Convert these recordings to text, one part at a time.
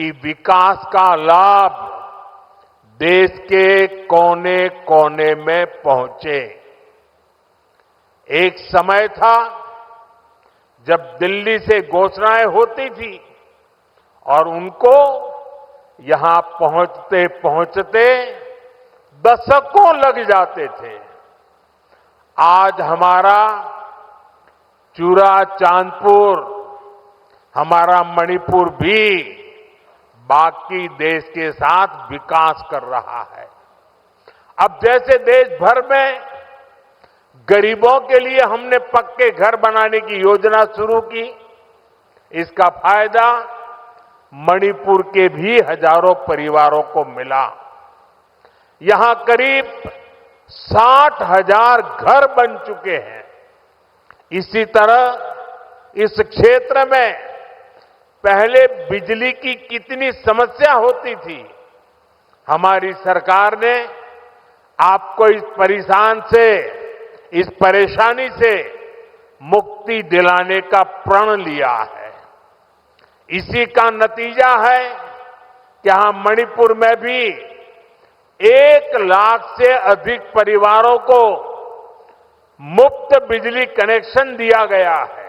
कि विकास का लाभ देश के कोने कोने में पहुंचे। एक समय था जब दिल्ली से घोषणाएं होती थी और उनको यहां पहुंचते पहुंचते दशकों लग जाते थे। आज हमारा चूरा चांदपुर, हमारा मणिपुर भी बाकी देश के साथ विकास कर रहा है। अब जैसे देश भर में गरीबों के लिए हमने पक्के घर बनाने की योजना शुरू की, इसका फायदा मणिपुर के भी हजारों परिवारों को मिला। यहां करीब 60,000 घर बन चुके हैं। इसी तरह इस क्षेत्र में पहले बिजली की कितनी समस्या होती थी। हमारी सरकार ने आपको इस परेशानी से मुक्ति दिलाने का प्रण लिया है। इसी का नतीजा है कि यहां मणिपुर में भी 1 लाख से अधिक परिवारों को मुफ्त बिजली कनेक्शन दिया गया है।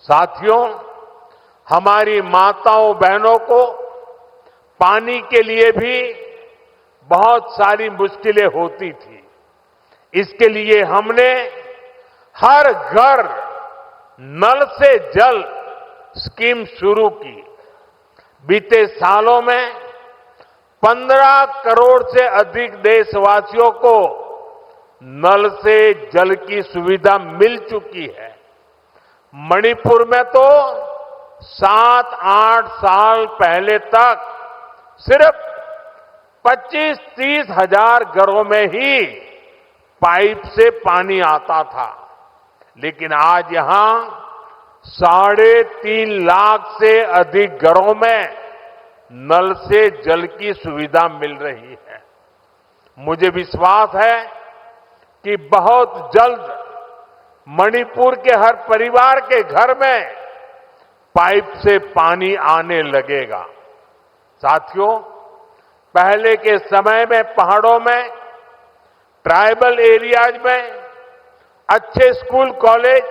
साथियों, हमारी माताओं बहनों को पानी के लिए भी बहुत सारी मुश्किलें होती थी। इसके लिए हमने हर घर नल से जल स्कीम शुरू की। बीते सालों में 15 करोड़ से अधिक देशवासियों को नल से जल की सुविधा मिल चुकी है। मणिपुर में तो 7-8 साल पहले तक सिर्फ 25-30 हजार घरों में ही पाइप से पानी आता था, लेकिन आज यहां 3.5 लाख से अधिक घरों में नल से जल की सुविधा मिल रही है। मुझे विश्वास है कि बहुत जल्द मणिपुर के हर परिवार के घर में पाइप से पानी आने लगेगा। साथियों, पहले के समय में पहाड़ों में, ट्राइबल एरियाज में अच्छे स्कूल कॉलेज,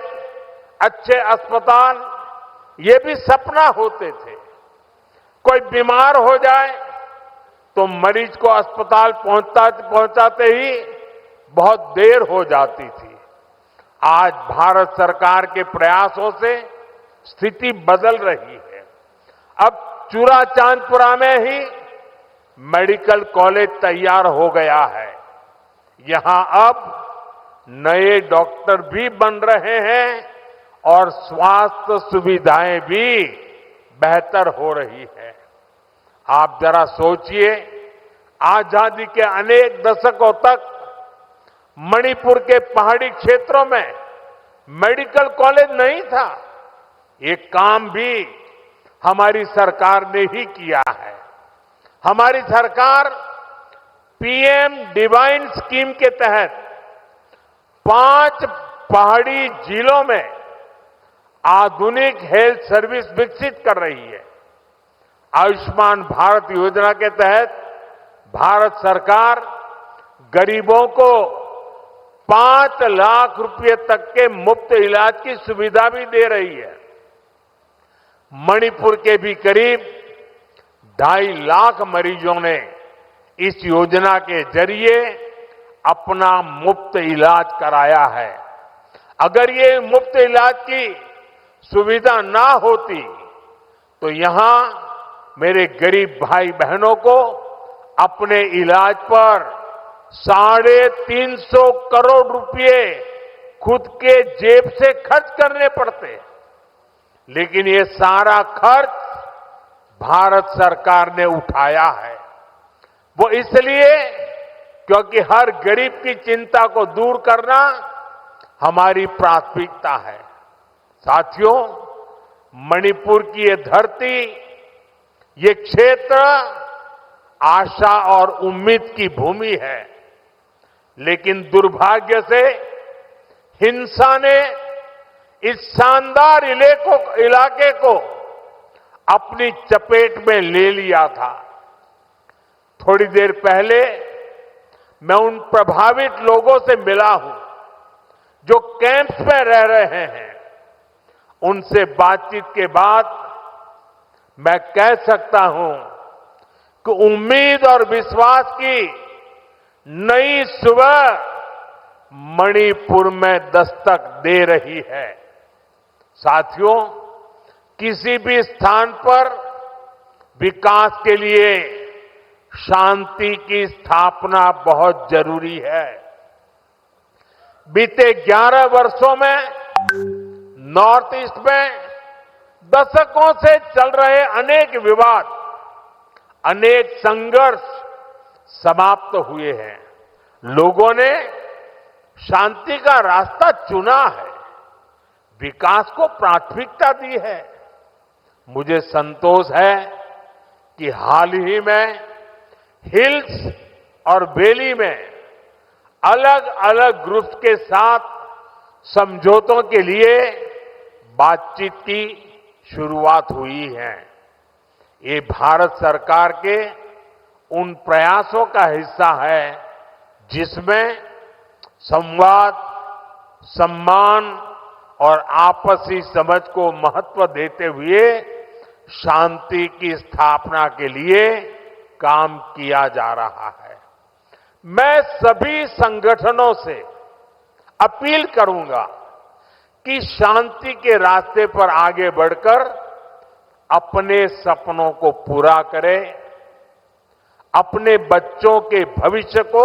अच्छे अस्पताल, ये भी सपना होते थे। कोई बीमार हो जाए तो मरीज को अस्पताल पहुंचाते ही बहुत देर हो जाती थी। आज भारत सरकार के प्रयासों से स्थिति बदल रही है। अब चूरा चांदपुरा में ही मेडिकल कॉलेज तैयार हो गया है। यहां अब नए डॉक्टर भी बन रहे हैं और स्वास्थ्य सुविधाएं भी बेहतर हो रही है। आप जरा सोचिए, आजादी के अनेक दशकों तक मणिपुर के पहाड़ी क्षेत्रों में मेडिकल कॉलेज नहीं था। ये काम भी हमारी सरकार ने ही किया है। हमारी सरकार पीएम डिवाइन स्कीम के तहत 5 पहाड़ी जिलों में आधुनिक हेल्थ सर्विस विकसित कर रही है। आयुष्मान भारत योजना के तहत भारत सरकार गरीबों को 5 लाख रुपए तक के मुफ्त इलाज की सुविधा भी दे रही है। मणिपुर के भी करीब 2.5 लाख मरीजों ने इस योजना के जरिए अपना मुफ्त इलाज कराया है। अगर ये मुफ्त इलाज की सुविधा ना होती तो यहां मेरे गरीब भाई बहनों को अपने इलाज पर 350 करोड़ रुपए खुद के जेब से खर्च करने पड़ते। लेकिन ये सारा खर्च भारत सरकार ने उठाया है। वो इसलिए क्योंकि हर गरीब की चिंता को दूर करना हमारी प्राथमिकता है। साथियों, मणिपुर की ये धरती, ये क्षेत्र आशा और उम्मीद की भूमि है। लेकिन दुर्भाग्य से हिंसा ने इस शानदार इलाके को अपनी चपेट में ले लिया था। थोड़ी देर पहले मैं उन प्रभावित लोगों से मिला हूं जो कैंप्स में रह रहे हैं। उनसे बातचीत के बाद मैं कह सकता हूं कि उम्मीद और विश्वास की नई सुबह मणिपुर में दस्तक दे रही है। साथियों, किसी भी स्थान पर विकास के लिए शांति की स्थापना बहुत जरूरी है। बीते 11 वर्षों में नॉर्थ ईस्ट में दशकों से चल रहे अनेक विवाद, अनेक संघर्ष समाप्त हुए हैं। लोगों ने शांति का रास्ता चुना है, विकास को प्राथमिकता दी है। मुझे संतोष है कि हाल ही में हिल्स और वैली में अलग अलग ग्रुप्स के साथ समझौतों के लिए बातचीत की शुरुआत हुई है। ये भारत सरकार के उन प्रयासों का हिस्सा है जिसमें संवाद, सम्मान और आपसी समझ को महत्व देते हुए शांति की स्थापना के लिए काम किया जा रहा है। मैं सभी संगठनों से अपील करूंगा कि शांति के रास्ते पर आगे बढ़कर अपने सपनों को पूरा करें, अपने बच्चों के भविष्य को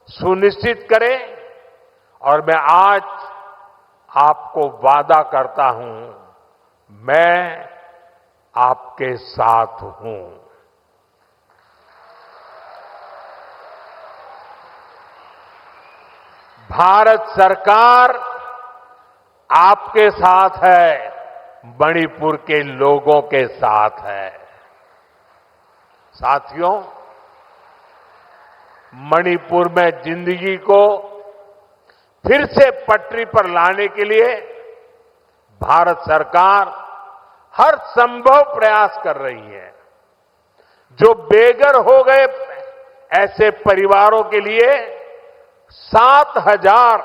सुनिश्चित करें। और मैं आज आपको वादा करता हूं, मैं आपके साथ हूं। भारत सरकार आपके साथ है, मणिपुर के लोगों के साथ है। साथियों, मणिपुर में जिंदगी को फिर से पटरी पर लाने के लिए भारत सरकार हर संभव प्रयास कर रही है। जो बेघर हो गए ऐसे परिवारों के लिए 7,000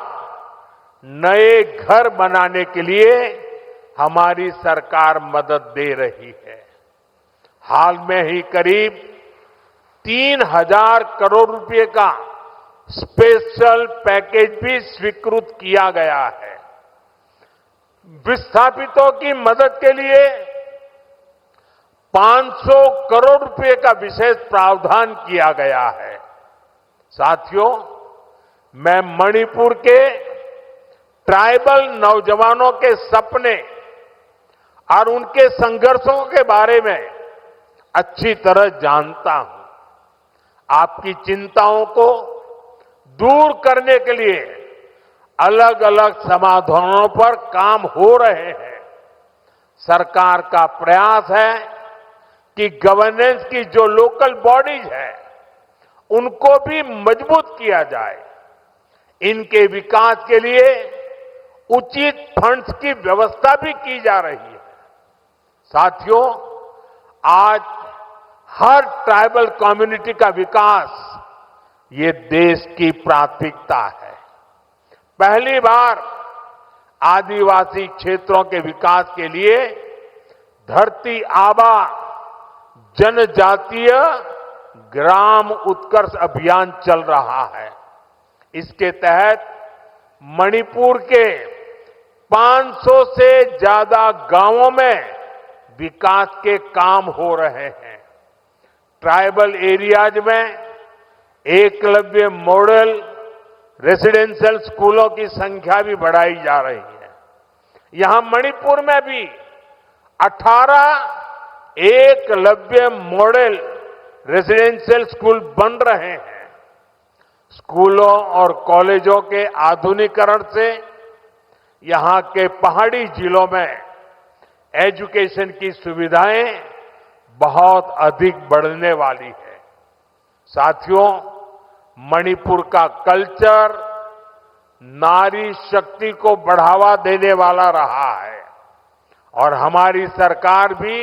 नए घर बनाने के लिए हमारी सरकार मदद दे रही है। हाल में ही करीब 3,000 करोड़ रुपए का स्पेशल पैकेज भी स्वीकृत किया गया है। विस्थापितों की मदद के लिए 500 करोड़ रुपए का विशेष प्रावधान किया गया है। साथियों, मैं मणिपुर के ट्राइबल नौजवानों के सपने और उनके संघर्षों के बारे में अच्छी तरह जानता हूं। आपकी चिंताओं को दूर करने के लिए अलग अलग समाधानों पर काम हो रहे हैं। सरकार का प्रयास है कि गवर्नेंस की जो लोकल बॉडीज है उनको भी मजबूत किया जाए। इनके विकास के लिए उचित फंड्स की व्यवस्था भी की जा रही है। साथियों, आज हर ट्राइबल कम्युनिटी का विकास ये देश की प्राथमिकता है। पहली बार आदिवासी क्षेत्रों के विकास के लिए धरती आबा जनजातीय ग्राम उत्कर्ष अभियान चल रहा है। इसके तहत मणिपुर के 500 से ज्यादा गांवों में विकास के काम हो रहे हैं। ट्राइबल एरियाज में एकलव्य मॉडल रेसिडेंशियल स्कूलों की संख्या भी बढ़ाई जा रही है। यहां मणिपुर में भी 18 एकलव्य मॉडल रेसिडेंशियल स्कूल बन रहे हैं। स्कूलों और कॉलेजों के आधुनिकीकरण से यहां के पहाड़ी जिलों में एजुकेशन की सुविधाएं बहुत अधिक बढ़ने वाली है। साथियों, मणिपुर का कल्चर नारी शक्ति को बढ़ावा देने वाला रहा है और हमारी सरकार भी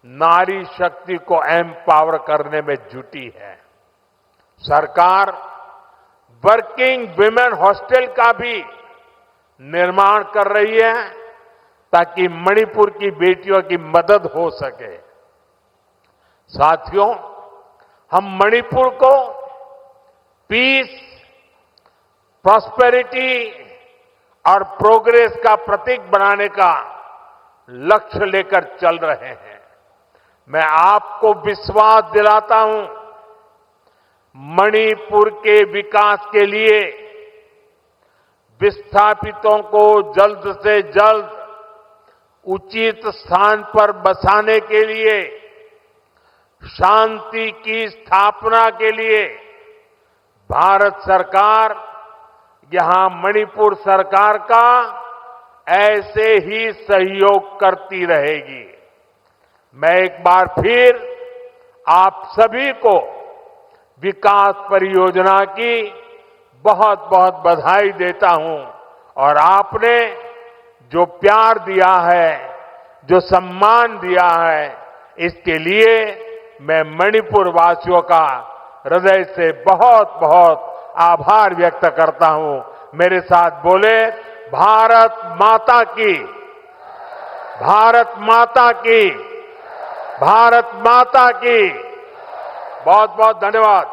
नारी शक्ति को एम्पावर करने में जुटी है। सरकार वर्किंग विमेन हॉस्टल का भी निर्माण कर रही है ताकि मणिपुर की बेटियों की मदद हो सके। साथियों, हम मणिपुर को पीस, प्रॉस्पेरिटी और प्रोग्रेस का प्रतीक बनाने का लक्ष्य लेकर चल रहे हैं। मैं आपको विश्वास दिलाता हूं, मणिपुर के विकास के लिए विस्थापितों को जल्द से जल्द उचित स्थान पर बसाने के लिए, शांति की स्थापना के लिए भारत सरकार यहां मणिपुर सरकार का ऐसे ही सहयोग करती रहेगी। मैं एक बार फिर आप सभी को विकास परियोजना की बहुत बहुत बधाई देता हूं और आपने जो प्यार दिया है, जो सम्मान दिया है, इसके लिए मैं मणिपुर वासियों का हृदय से बहुत बहुत आभार व्यक्त करता हूं। मेरे साथ बोले, भारत माता की, भारत माता की, भारत माता की। बहुत बहुत धन्यवाद।